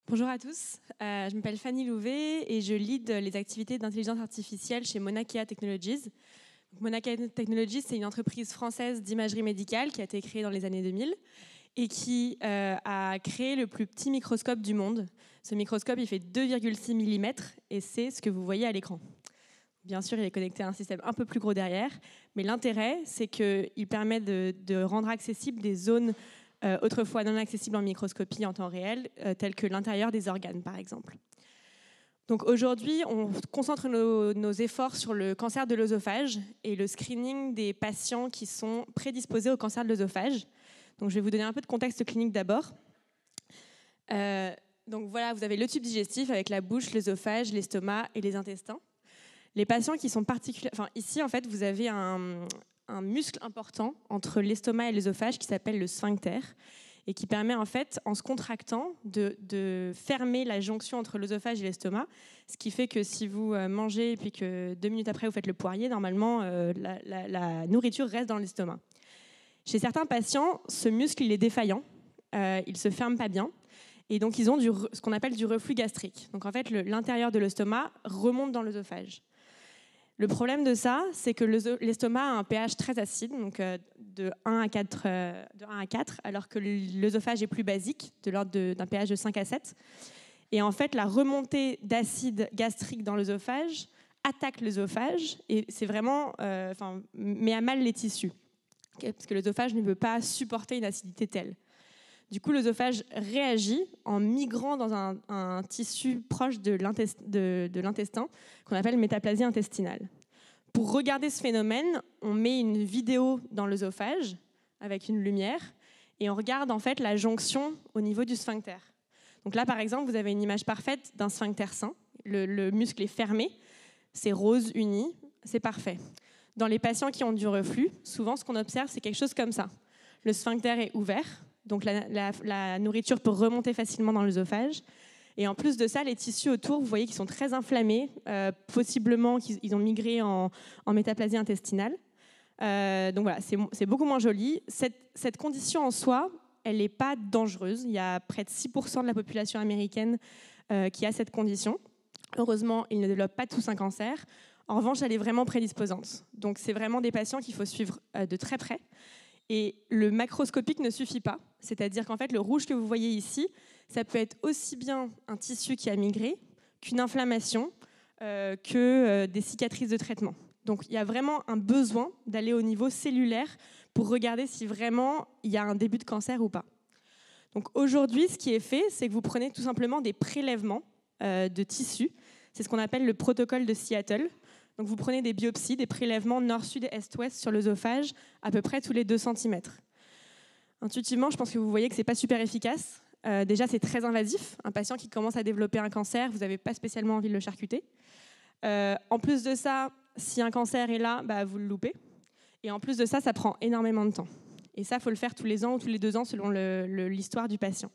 Bonjour à tous, je m'appelle Fanny Louvet et je lead les activités d'intelligence artificielle chez Mauna Kea Technologies. Mauna Kea Technologies, c'est une entreprise française d'imagerie médicale qui a été créée dans les années 2000 et qui a créé le plus petit microscope du monde. Ce microscope, il fait 2,6 mm et c'est ce que vous voyez à l'écran. Bien sûr, il est connecté à un système un peu plus gros derrière, mais l'intérêt, c'est qu'il permet de rendre accessibles des zones autrefois non accessibles en microscopie en temps réel, telles que l'intérieur des organes, par exemple. Donc aujourd'hui, on concentre nos efforts sur le cancer de l'œsophage et le screening des patients qui sont prédisposés au cancer de l'œsophage. Donc je vais vous donner un peu de contexte clinique d'abord. Donc voilà, vous avez le tube digestif avec la bouche, l'œsophage, l'estomac et les intestins. Les patients qui sont particulièrement... ici, en fait, vous avez un muscle important entre l'estomac et l'œsophage qui s'appelle le sphincter et qui permet, en fait, en se contractant, de fermer la jonction entre l'œsophage et l'estomac, ce qui fait que si vous mangez et puis que 2 minutes après, vous faites le poirier, normalement, la nourriture reste dans l'estomac. Chez certains patients, ce muscle, il est défaillant, il ne se ferme pas bien. Et donc, ils ont ce qu'on appelle du reflux gastrique. Donc, en fait, l'intérieur de l'estomac remonte dans l'œsophage. Le problème de ça, c'est que l'estomac a un pH très acide, donc de 1 à 4, alors que l'œsophage est plus basique, de l'ordre d'un pH de 5 à 7. Et en fait, la remontée d'acide gastrique dans l'œsophage attaque l'œsophage et c'est vraiment, met à mal les tissus, parce que l'œsophage ne peut pas supporter une acidité telle. Du coup, l'œsophage réagit en migrant dans un tissu proche de l'intestin qu'on appelle métaplasie intestinale. Pour regarder ce phénomène, on met une vidéo dans l'œsophage avec une lumière et on regarde en fait la jonction au niveau du sphincter. Donc là, par exemple, vous avez une image parfaite d'un sphincter sain. Le muscle est fermé, c'est rose, uni, c'est parfait. Dans les patients qui ont du reflux, souvent ce qu'on observe, c'est quelque chose comme ça. Le sphincter est ouvert. Donc la nourriture peut remonter facilement dans l'œsophage. Et en plus de ça, les tissus autour, vous voyez qu'ils sont très inflammés, possiblement qu'ils ont migré en métaplasie intestinale. Donc voilà, c'est beaucoup moins joli. Cette condition en soi, elle n'est pas dangereuse. Il y a près de 6% de la population américaine qui a cette condition. Heureusement, ils ne développent pas tous un cancer. En revanche, elle est vraiment prédisposante. Donc c'est vraiment des patients qu'il faut suivre de très près. Et le macroscopique ne suffit pas, c'est-à-dire qu'en fait, le rouge que vous voyez ici, ça peut être aussi bien un tissu qui a migré qu'une inflammation, que des cicatrices de traitement. Donc, il y a vraiment un besoin d'aller au niveau cellulaire pour regarder si vraiment il y a un début de cancer ou pas. Donc, aujourd'hui, ce qui est fait, c'est que vous prenez tout simplement des prélèvements de tissus. C'est ce qu'on appelle le protocole de Seattle. Donc vous prenez des biopsies, des prélèvements nord, sud, est, ouest sur l'œsophage à peu près tous les 2 cm. Intuitivement, je pense que vous voyez que ce n'est pas super efficace. Déjà, c'est très invasif. Un patient qui commence à développer un cancer, vous n'avez pas spécialement envie de le charcuter. En plus de ça, si un cancer est là, vous le loupez. Et en plus de ça, ça prend énormément de temps. Et ça, il faut le faire tous les ans ou tous les 2 ans selon l'histoire du patient.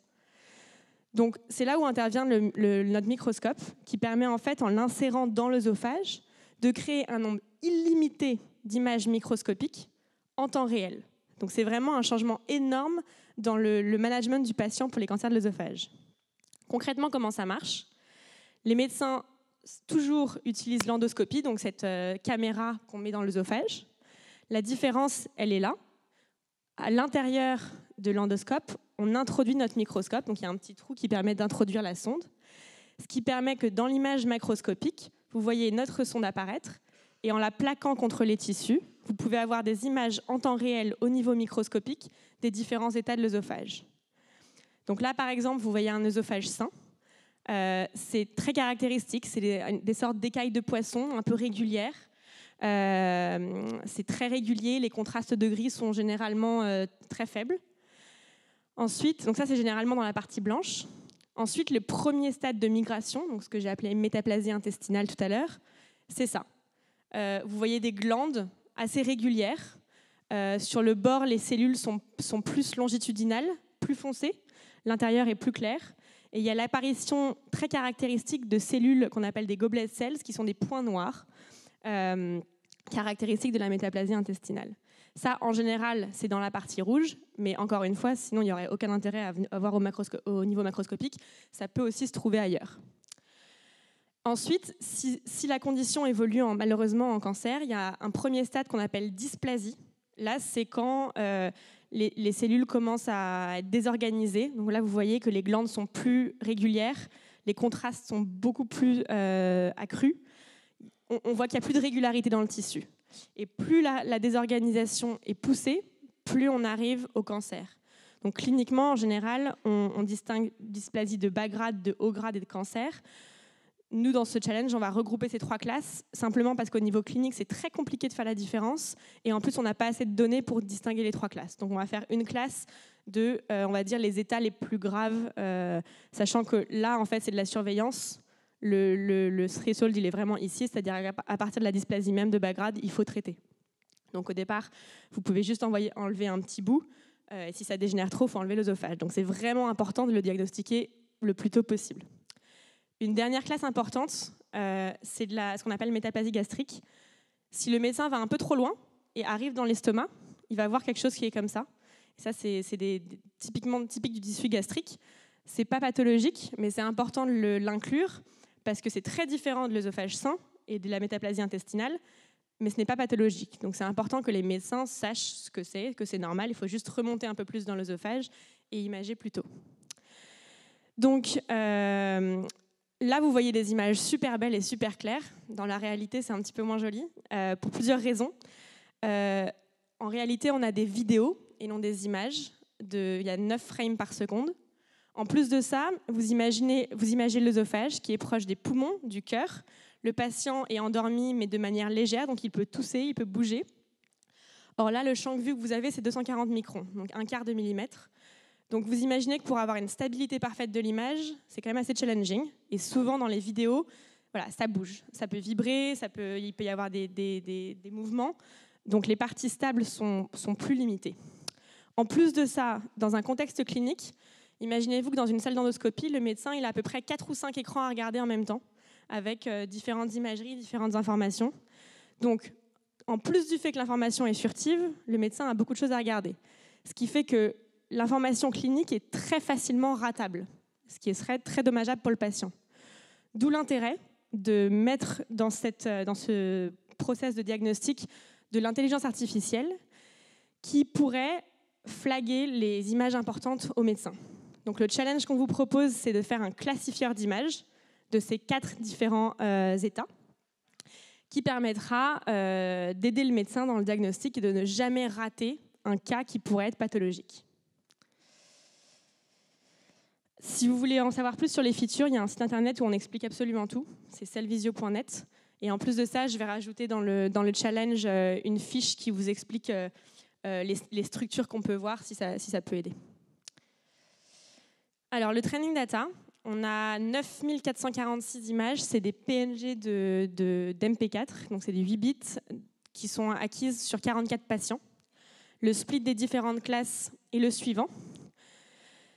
Donc c'est là où intervient notre microscope qui permet en fait, en l'insérant dans l'œsophage, de créer un nombre illimité d'images microscopiques en temps réel. Donc c'est vraiment un changement énorme dans le management du patient pour les cancers de l'œsophage. Concrètement, comment ça marche ? Les médecins toujours utilisent l'endoscopie, donc cette caméra qu'on met dans l'œsophage. La différence, elle est là. À l'intérieur de l'endoscope, on introduit notre microscope, donc il y a un petit trou qui permet d'introduire la sonde, ce qui permet que dans l'image macroscopique, vous voyez notre sonde apparaître et en la plaquant contre les tissus, vous pouvez avoir des images en temps réel au niveau microscopique des différents états de l'œsophage. Donc là, par exemple, vous voyez un œsophage sain. C'est très caractéristique, c'est des sortes d'écailles de poisson un peu régulières. C'est très régulier, les contrastes de gris sont généralement très faibles. Ensuite, donc ça c'est généralement dans la partie blanche. Ensuite, le premier stade de migration, donc ce que j'ai appelé métaplasie intestinale tout à l'heure, c'est ça. Vous voyez des glandes assez régulières. Sur le bord, les cellules sont plus longitudinales, plus foncées. L'intérieur est plus clair. Et il y a l'apparition très caractéristique de cellules qu'on appelle des goblet cells, qui sont des points noirs, caractéristiques de la métaplasie intestinale. Ça, en général, c'est dans la partie rouge, mais encore une fois, sinon il n'y aurait aucun intérêt à voir au niveau macroscopique. Ça peut aussi se trouver ailleurs. Ensuite, si la condition évolue malheureusement en cancer, il y a un premier stade qu'on appelle dysplasie. Là, c'est quand les cellules commencent à être désorganisées. Donc là, vous voyez que les glandes sont plus régulières, les contrastes sont beaucoup plus accrus. On voit qu'il n'y a plus de régularité dans le tissu. Et plus la désorganisation est poussée, plus on arrive au cancer. Donc cliniquement, en général, on distingue dysplasie de bas grade, de haut grade et de cancer. Nous, dans ce challenge, on va regrouper ces 3 classes, simplement parce qu'au niveau clinique, c'est très compliqué de faire la différence. Et en plus, on n'a pas assez de données pour distinguer les 3 classes. Donc on va faire une classe de, on va dire, les états les plus graves, sachant que là, en fait, c'est de la surveillance. Le threshold, il est vraiment ici, c'est-à-dire à partir de la dysplasie même de bas grade, il faut traiter. Donc au départ, vous pouvez juste enlever un petit bout. Et si ça dégénère trop, il faut enlever l'œsophage. Donc c'est vraiment important de le diagnostiquer le plus tôt possible. Une dernière classe importante, c'est ce qu'on appelle métaplasie gastrique. Si le médecin va un peu trop loin et arrive dans l'estomac, il va voir quelque chose qui est comme ça. Et ça, c'est typique du tissu gastrique. Ce n'est pas pathologique, mais c'est important de l'inclure parce que c'est très différent de l'œsophage sain et de la métaplasie intestinale, mais ce n'est pas pathologique. Donc c'est important que les médecins sachent ce que c'est normal. Il faut juste remonter un peu plus dans l'œsophage et imager plus tôt. Donc là, vous voyez des images super belles et super claires. Dans la réalité, c'est un petit peu moins joli, pour plusieurs raisons. En réalité, on a des vidéos et non des images. Il y a 9 frames par seconde. En plus de ça, vous imaginez l'œsophage qui est proche des poumons, du cœur. Le patient est endormi, mais de manière légère, donc il peut tousser, il peut bouger. Or là, le champ de vue que vous avez, c'est 240 microns, donc 1/4 de millimètre. Donc vous imaginez que pour avoir une stabilité parfaite de l'image, c'est quand même assez challenging. Et souvent dans les vidéos, voilà, ça bouge. Ça peut vibrer, il peut y avoir des mouvements. Donc les parties stables sont plus limitées. En plus de ça, dans un contexte clinique, imaginez-vous que dans une salle d'endoscopie, le médecin il a à peu près 4 ou 5 écrans à regarder en même temps, avec différentes imageries, différentes informations. Donc, en plus du fait que l'information est furtive, le médecin a beaucoup de choses à regarder. Ce qui fait que l'information clinique est très facilement ratable, ce qui serait très dommageable pour le patient. D'où l'intérêt de mettre dans ce process de diagnostic de l'intelligence artificielle qui pourrait flaguer les images importantes aux médecins. Donc le challenge qu'on vous propose, c'est de faire un classifieur d'images de ces 4 différents états qui permettra d'aider le médecin dans le diagnostic et de ne jamais rater un cas qui pourrait être pathologique. Si vous voulez en savoir plus sur les features, il y a un site internet où on explique absolument tout, c'est cellvisio.net. Et en plus de ça, je vais rajouter dans le challenge une fiche qui vous explique les structures qu'on peut voir, si ça peut aider. Alors, le training data, on a 9446 images, c'est des PNG d'MP4, donc c'est des 8 bits qui sont acquises sur 44 patients. Le split des différentes classes est le suivant.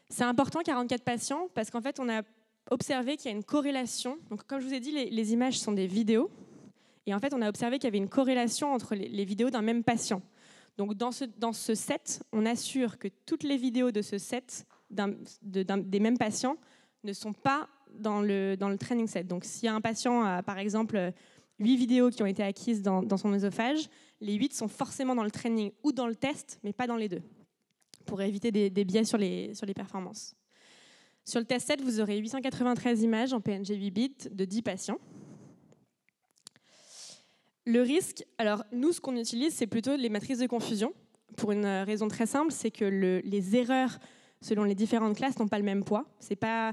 C'est important, 44 patients, parce qu'en fait, on a observé qu'il y a une corrélation. Donc, comme je vous ai dit, les images sont des vidéos. Et en fait, on a observé qu'il y avait une corrélation entre les vidéos d'un même patient. Donc, dans ce set, on assure que toutes les vidéos de ce set des mêmes patients ne sont pas dans le training set. Donc, s'il y a un patient a, par exemple, 8 vidéos qui ont été acquises dans son œsophage, les 8 sont forcément dans le training ou dans le test, mais pas dans les deux, pour éviter des biais sur les performances. Sur le test set, vous aurez 893 images en PNG 8 bits de 10 patients. Le risque, alors nous, ce qu'on utilise, c'est plutôt les matrices de confusion, pour une raison très simple, c'est que les erreurs selon les différentes classes n'ont pas le même poids. Ce n'est pas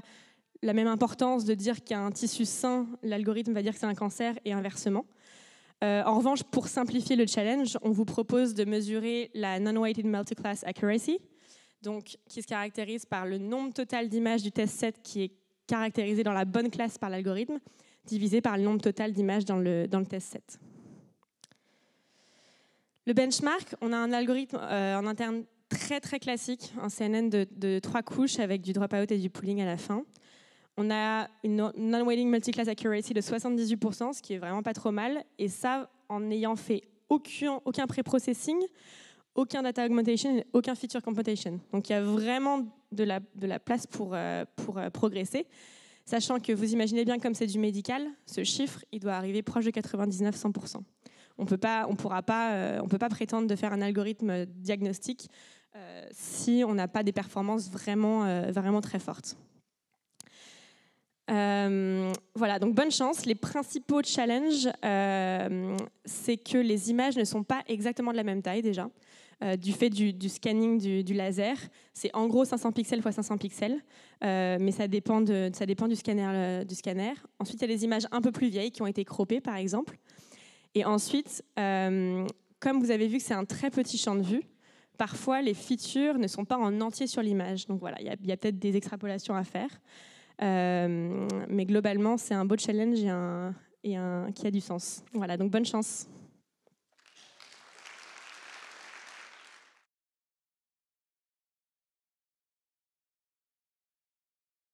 la même importance de dire qu'il y a un tissu sain, l'algorithme va dire que c'est un cancer et inversement. En revanche, pour simplifier le challenge, on vous propose de mesurer la non-weighted multiclass accuracy, donc, qui se caractérise par le nombre total d'images du test set qui est caractérisé dans la bonne classe par l'algorithme, divisé par le nombre total d'images dans le test set. Le benchmark, on a un algorithme en interne très très classique, un CNN de 3 couches avec du dropout et du pooling à la fin. On a une non-weighted multiclass accuracy de 78%, ce qui est vraiment pas trop mal, et ça en n'ayant fait aucun pré-processing, aucun data augmentation, aucun feature computation. Donc il y a vraiment de la place pour progresser, sachant que vous imaginez bien, comme c'est du médical, ce chiffre, il doit arriver proche de 99-100%. On ne peut pas prétendre de faire un algorithme diagnostique si on n'a pas des performances vraiment très fortes. Voilà, donc bonne chance. Les principaux challenges, c'est que les images ne sont pas exactement de la même taille déjà. Du fait du scanning du laser, c'est en gros 500 pixels x 500 pixels, mais ça dépend du scanner. Ensuite, il y a des images un peu plus vieilles qui ont été croppées, par exemple. Et ensuite, comme vous avez vu que c'est un très petit champ de vue, parfois les features ne sont pas en entier sur l'image. Donc voilà, il y a peut-être des extrapolations à faire. Mais globalement, c'est un beau challenge et qui a du sens. Voilà, donc bonne chance.